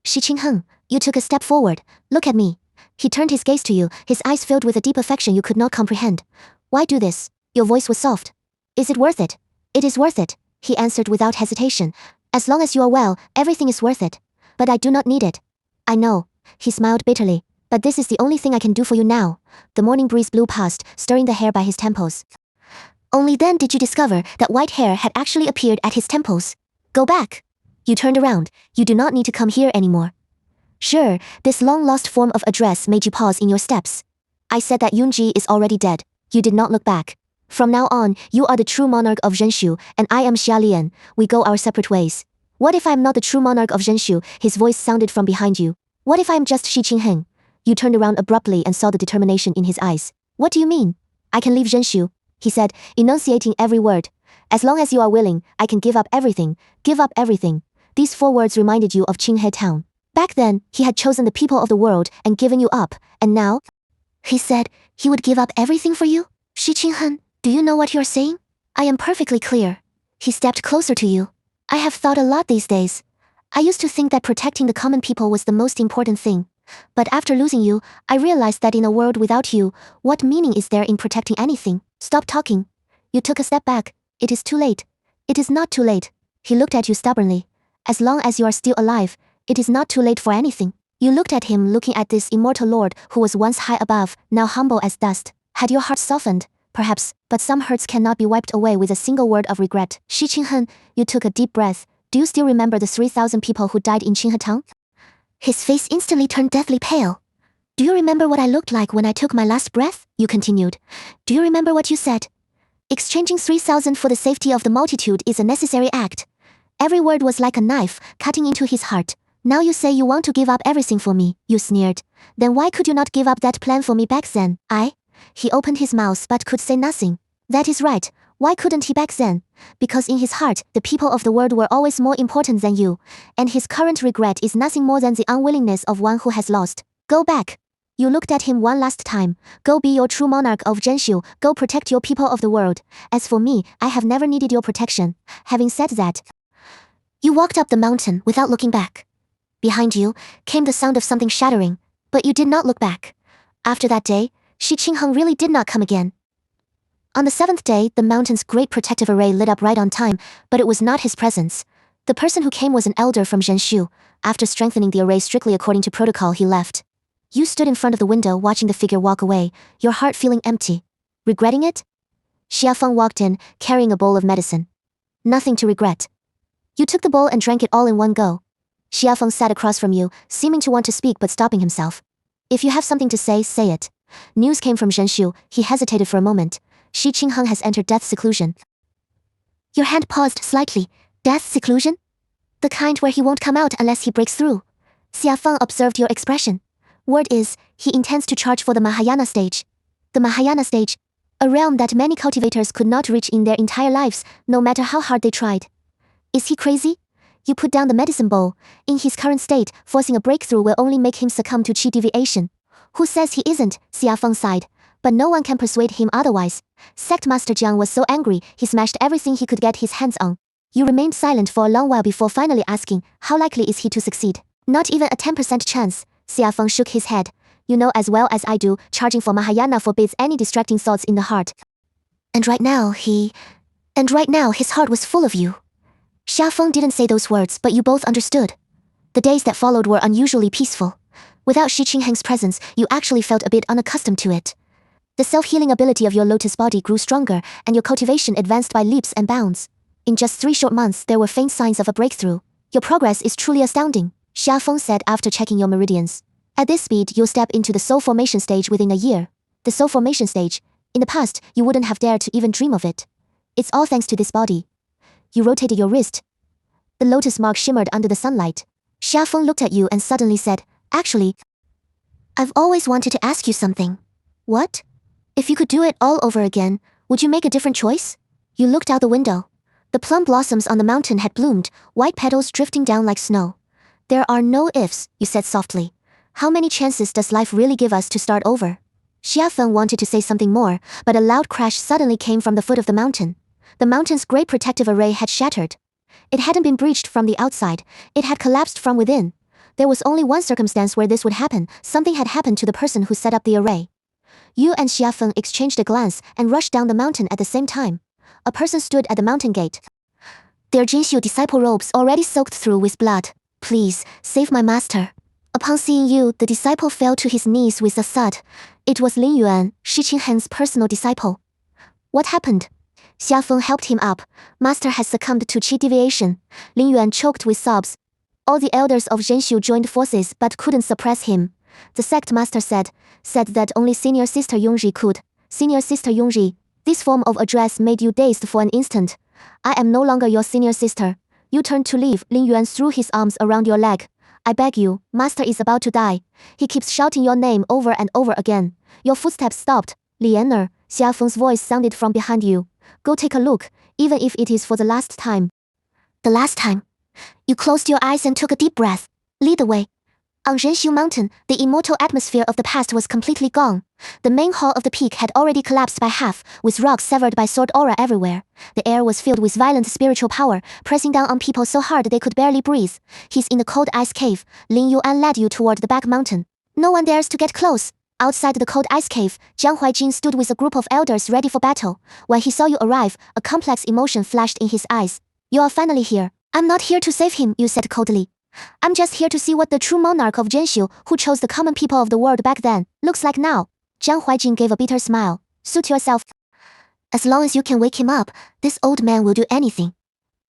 Shi Qingheng, you took a step forward. Look at me. He turned his gaze to you, his eyes filled with a deep affection you could not comprehend. Why do this? Your voice was soft. Is it worth it? It is worth it, he answered without hesitation. As long as you are well, everything is worth it. But I do not need it. I know. He smiled bitterly. But this is the only thing I can do for you now. The morning breeze blew past, stirring the hair by his temples. Only then did you discover that white hair had actually appeared at his temples. Go back. You turned around. You do not need to come here anymore. Sure, this long-lost form of address made you pause in your steps. I said that Yunji is already dead. You did not look back. From now on, you are the true monarch of Zhenshu, and I am Xia Lian. We go our separate ways. What if I am not the true monarch of Zhenshu? His voice sounded from behind you. What if I am just Shi Qingheng? You turned around abruptly and saw the determination in his eyes. What do you mean? I can leave Zhenshu, he said, enunciating every word. As long as you are willing, I can give up everything. Give up everything. These 4 words reminded you of Qinghai Town. Back then, he had chosen the people of the world and given you up, and now? He said he would give up everything for you? Shi Qingheng, do you know what you're saying? I am perfectly clear. He stepped closer to you. I have thought a lot these days. I used to think that protecting the common people was the most important thing. But after losing you, I realized that in a world without you, what meaning is there in protecting anything? Stop talking. You took a step back. It is too late. It is not too late. He looked at you stubbornly. As long as you are still alive, it is not too late for anything. You looked at him, looking at this immortal lord who was once high above, now humble as dust. Had your heart softened? Perhaps, but some hurts cannot be wiped away with a single word of regret. Shi Qingheng, you took a deep breath. Do you still remember the 3,000 people who died in Qinghai Town? His face instantly turned deathly pale. Do you remember what I looked like when I took my last breath? You continued. Do you remember what you said? Exchanging 3,000 for the safety of the multitude is a necessary act. Every word was like a knife, cutting into his heart. Now you say you want to give up everything for me, you sneered. Then why could you not give up that plan for me back then? He opened his mouth but could say nothing. That is right. Why couldn't he back then? Because in his heart, the people of the world were always more important than you, and his current regret is nothing more than the unwillingness of one who has lost. Go back. You looked at him one last time. Go be your true monarch of Zhenshu. Go protect your people of the world. As for me, I have never needed your protection. Having said that, you walked up the mountain without looking back. Behind you came the sound of something shattering, but you did not look back. After that day, Shi Qingheng really did not come again. On the 7th day, the mountain's great protective array lit up right on time, but it was not his presence. The person who came was an elder from Zhenshu. After strengthening the array strictly according to protocol, he left. You stood in front of the window watching the figure walk away, your heart feeling empty. Regretting it? Xia Feng walked in, carrying a bowl of medicine. Nothing to regret. You took the bowl and drank it all in one go. Xia Feng sat across from you, seeming to want to speak but stopping himself. If you have something to say it. News came from Zhenshu. He hesitated for a moment. Shi Qingheng has entered death seclusion. Your hand paused slightly. Death seclusion? The kind where he won't come out unless he breaks through. Xia Feng observed your expression. Word is, he intends to charge for the Mahayana stage. The Mahayana stage, a realm that many cultivators could not reach in their entire lives, no matter how hard they tried. Is he crazy? You put down the medicine bowl. In his current state, forcing a breakthrough will only make him succumb to chi deviation. Who says he isn't? Xia Feng sighed. But no one can persuade him otherwise. Sect Master Jiang was so angry, he smashed everything he could get his hands on. You remained silent for a long while before finally asking, how likely is he to succeed? Not even a 10% chance. Xia Feng shook his head. You know as well as I do, charging for Mahayana forbids any distracting thoughts in the heart. And right now his heart was full of you. Xia Feng didn't say those words, but you both understood. The days that followed were unusually peaceful. Without Shi Qingheng's presence, you actually felt a bit unaccustomed to it. The self-healing ability of your lotus body grew stronger, and your cultivation advanced by leaps and bounds. In just 3 short months, there were faint signs of a breakthrough. Your progress is truly astounding, Xia Feng said after checking your meridians. At this speed, you'll step into the soul formation stage within a year. The soul formation stage, in the past, you wouldn't have dared to even dream of it. It's all thanks to this body. You rotated your wrist. The lotus mark shimmered under the sunlight. Xia Feng looked at you and suddenly said, actually, I've always wanted to ask you something. What? If you could do it all over again, would you make a different choice? You looked out the window. The plum blossoms on the mountain had bloomed, white petals drifting down like snow. There are no ifs, you said softly. How many chances does life really give us to start over? Xia Feng wanted to say something more, but a loud crash suddenly came from the foot of the mountain. The mountain's great protective array had shattered. It hadn't been breached from the outside, it had collapsed from within. There was only one circumstance where this would happen. Something had happened to the person who set up the array. You and Xia Feng exchanged a glance and rushed down the mountain at the same time. A person stood at the mountain gate. Their Jinshu disciple robes already soaked through with blood. Please, save my master. Upon seeing you, the disciple fell to his knees with a thud. It was Lin Yuan, Shi Qingheng's personal disciple. What happened? Xia Feng helped him up. Master has succumbed to chi deviation. Lin Yuan choked with sobs. All the elders of Zhenshu joined forces but couldn't suppress him. The sect master said that only senior sister Yongji could. Senior sister Yongji, this form of address made you dazed for an instant. I am no longer your senior sister. You turned to leave. Lin Yuan threw his arms around your leg. I beg you, master is about to die. He keeps shouting your name over and over again. Your footsteps stopped. Lianer, Xia Feng's voice sounded from behind you. Go take a look, even if it is for the last time. The last time. You closed your eyes and took a deep breath. Lead the way. On Zhenshu Mountain, the immortal atmosphere of the past was completely gone. The main hall of the peak had already collapsed by half, with rocks severed by sword aura everywhere. The air was filled with violent spiritual power, pressing down on people so hard they could barely breathe. He's in the cold ice cave. Lin Yuan led you toward the back mountain. No one dares to get close. Outside the cold ice cave, Jiang Huaijin stood with a group of elders ready for battle. When he saw you arrive, a complex emotion flashed in his eyes. You are finally here. I'm not here to save him, you said coldly. I'm just here to see what the true monarch of Zhenshu, who chose the common people of the world back then, looks like now. Jiang Huaijin gave a bitter smile. Suit yourself. As long as you can wake him up, this old man will do anything.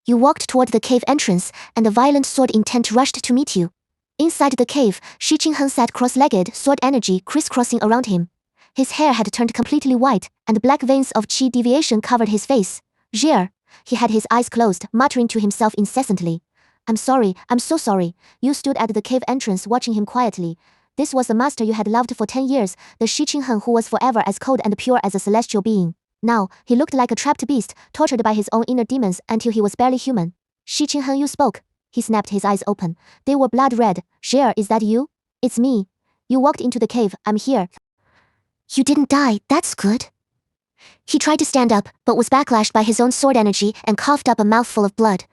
You walked toward the cave entrance, and a violent sword intent rushed to meet you. Inside the cave, Shi Qingheng sat cross-legged, sword energy crisscrossing around him. His hair had turned completely white, and black veins of chi deviation covered his face. Zhir. He had his eyes closed, muttering to himself incessantly. I'm sorry, I'm so sorry. You stood at the cave entrance watching him quietly. This was the master you had loved for 10 years, the Shi Qinghen who was forever as cold and pure as a celestial being. Now, he looked like a trapped beast, tortured by his own inner demons until he was barely human. Shi Qinghen, you spoke. He snapped, his eyes open. They were blood red. Xie, is that you? It's me. You walked into the cave, I'm here. You didn't die, that's good. He tried to stand up, but was backlashed by his own sword energy and coughed up a mouthful of blood.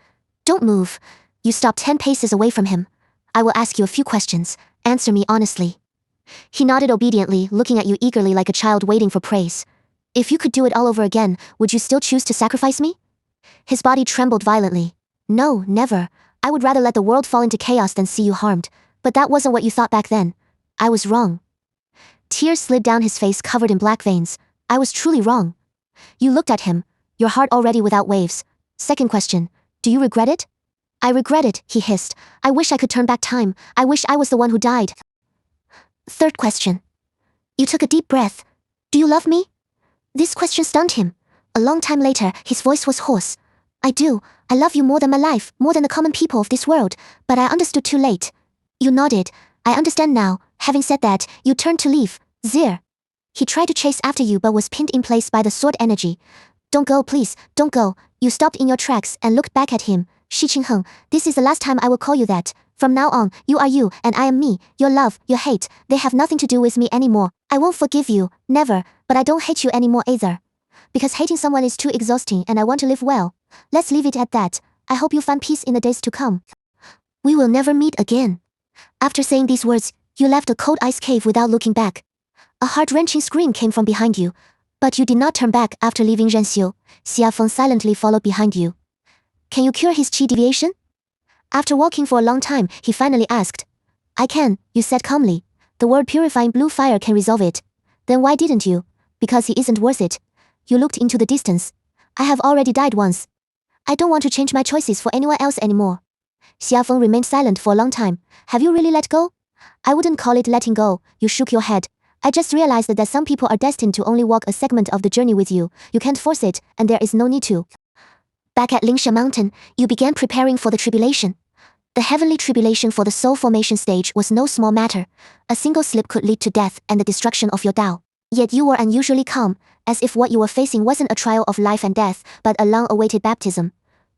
Don't move. You stopped 10 paces away from him. I will ask you a few questions. Answer me honestly. He nodded obediently, looking at you eagerly like a child waiting for praise. If you could do it all over again, would you still choose to sacrifice me? His body trembled violently. No, never. I would rather let the world fall into chaos than see you harmed. But that wasn't what you thought back then. I was wrong. Tears slid down his face covered in black veins. I was truly wrong. You looked at him, your heart already without waves. Second question, do you regret it? I regret it, he hissed. I wish I could turn back time. I wish I was the one who died. Third question. You took a deep breath. Do you love me? This question stunned him. A long time later, his voice was hoarse. I do. I love you more than my life, more than the common people of this world, but I understood too late. You nodded. I understand now. Having said that, you turned to leave. Zir. He tried to chase after you but was pinned in place by the sword energy. Don't go, please, don't go. You stopped in your tracks and looked back at him. Shi Qinghen, this is the last time I will call you that. From now on, you are you and I am me. Your love, your hate, they have nothing to do with me anymore. I won't forgive you, never, but I don't hate you anymore either. Because hating someone is too exhausting and I want to live well. Let's leave it at that. I hope you find peace in the days to come. We will never meet again. After saying these words, you left a cold ice cave without looking back. A heart-wrenching scream came from behind you. But you did not turn back after leaving Zhenxiu. Xia Feng silently followed behind you. Can you cure his qi deviation? After walking for a long time, he finally asked. I can, you said calmly. The word purifying blue fire can resolve it. Then why didn't you? Because he isn't worth it. You looked into the distance. I have already died once. I don't want to change my choices for anyone else anymore. Xia Feng remained silent for a long time. Have you really let go? I wouldn't call it letting go. You shook your head. I just realized that some people are destined to only walk a segment of the journey with you. You can't force it, and there is no need to. Back at Lingsha Mountain, you began preparing for the tribulation. The heavenly tribulation for the soul formation stage was no small matter. A single slip could lead to death and the destruction of your Tao. Yet you were unusually calm, as if what you were facing wasn't a trial of life and death, but a long-awaited baptism.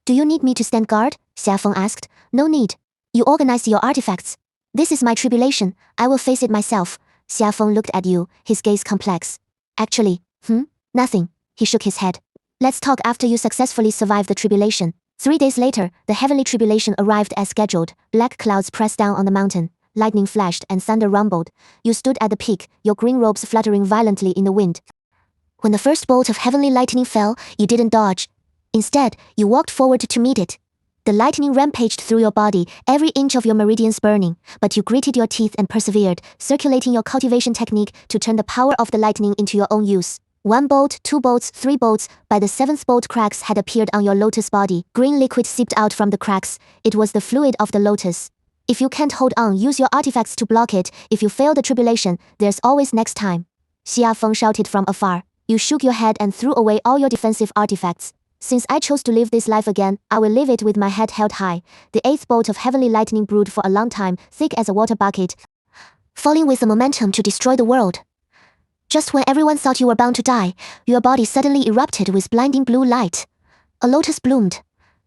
Do you need me to stand guard? Xia Feng asked. No need. You organized your artifacts. This is my tribulation. I will face it myself. Xia Feng looked at you, his gaze complex. Actually, nothing. He shook his head. Let's talk after you successfully survive the tribulation. 3 days later, the heavenly tribulation arrived as scheduled. Black clouds pressed down on the mountain. Lightning flashed and thunder rumbled. You stood at the peak, your green robes fluttering violently in the wind. When the first bolt of heavenly lightning fell, you didn't dodge. Instead, you walked forward to meet it. The lightning rampaged through your body, every inch of your meridians burning, but you gritted your teeth and persevered, circulating your cultivation technique to turn the power of the lightning into your own use. 1 bolt, 2 bolts, 3 bolts, by the 7th bolt cracks had appeared on your lotus body. Green liquid seeped out from the cracks. It was the fluid of the lotus. If you can't hold on, use your artifacts to block it. If you fail the tribulation, there's always next time. Xia Feng shouted from afar. You shook your head and threw away all your defensive artifacts. Since I chose to live this life again, I will live it with my head held high. The 8th bolt of heavenly lightning brewed for a long time, thick as a water bucket, falling with the momentum to destroy the world. Just when everyone thought you were bound to die, your body suddenly erupted with blinding blue light. A lotus bloomed.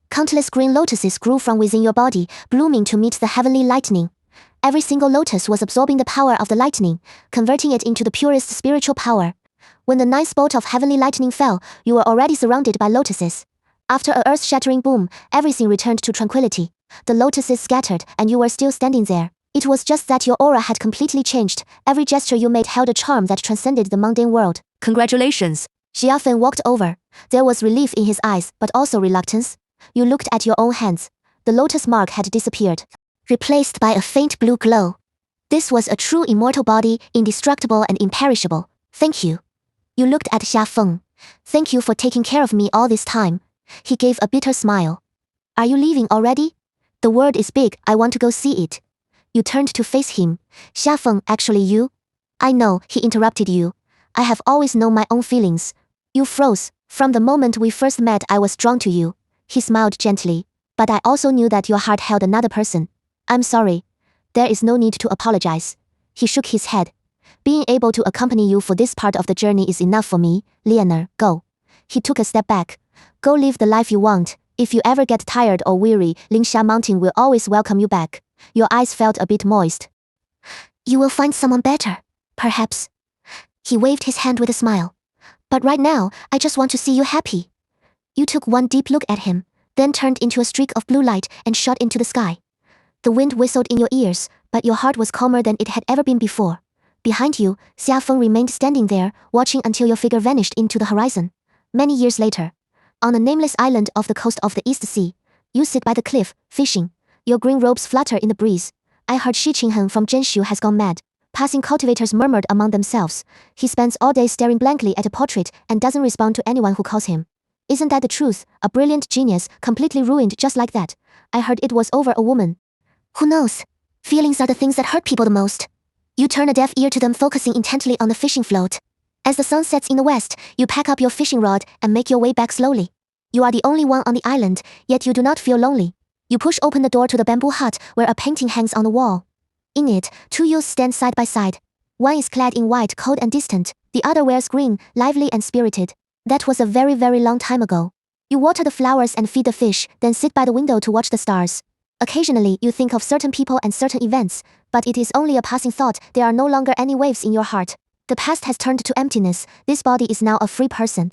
Countless green lotuses grew from within your body, blooming to meet the heavenly lightning. Every single lotus was absorbing the power of the lightning, converting it into the purest spiritual power. When the 9th bolt of heavenly lightning fell, you were already surrounded by lotuses. After a earth-shattering boom, everything returned to tranquility. The lotuses scattered, and you were still standing there. It was just that your aura had completely changed. Every gesture you made held a charm that transcended the mundane world. Congratulations! Xia Feng walked over. There was relief in his eyes, but also reluctance. You looked at your own hands. The lotus mark had disappeared, replaced by a faint blue glow. This was a true immortal body, indestructible and imperishable. Thank you. You looked at Xia Feng. Thank you for taking care of me all this time. He gave a bitter smile. Are you leaving already? The world is big, I want to go see it. You turned to face him. Xia Feng, actually you? I know, he interrupted you. I have always known my own feelings. You froze. From the moment we first met I was drawn to you. He smiled gently. But I also knew that your heart held another person. I'm sorry. There is no need to apologize. He shook his head. Being able to accompany you for this part of the journey is enough for me, Leonard, go. He took a step back. Go live the life you want. If you ever get tired or weary, Lingsha Mountain will always welcome you back. Your eyes felt a bit moist. You will find someone better, perhaps. He waved his hand with a smile. But right now, I just want to see you happy. You took one deep look at him, then turned into a streak of blue light and shot into the sky. The wind whistled in your ears, but your heart was calmer than it had ever been before. Behind you, Xia Feng remained standing there, watching until your figure vanished into the horizon. Many years later, on a nameless island off the coast of the East Sea, you sit by the cliff, fishing. Your green robes flutter in the breeze. I heard Shi Qinghen from Zhenshu has gone mad. Passing cultivators murmured among themselves. He spends all day staring blankly at a portrait and doesn't respond to anyone who calls him. Isn't that the truth? A brilliant genius, completely ruined just like that. I heard it was over a woman. Who knows? Feelings are the things that hurt people the most. You turn a deaf ear to them, focusing intently on the fishing float. As the sun sets in the west, you pack up your fishing rod and make your way back slowly. You are the only one on the island, yet you do not feel lonely. You push open the door to the bamboo hut where a painting hangs on the wall. In it, two youths stand side by side. One is clad in white, cold and distant. The other wears green, lively and spirited. That was a very, very long time ago. You water the flowers and feed the fish, then sit by the window to watch the stars. Occasionally, you think of certain people and certain events, but it is only a passing thought. There are no longer any waves in your heart. The past has turned to emptiness. This body is now a free person.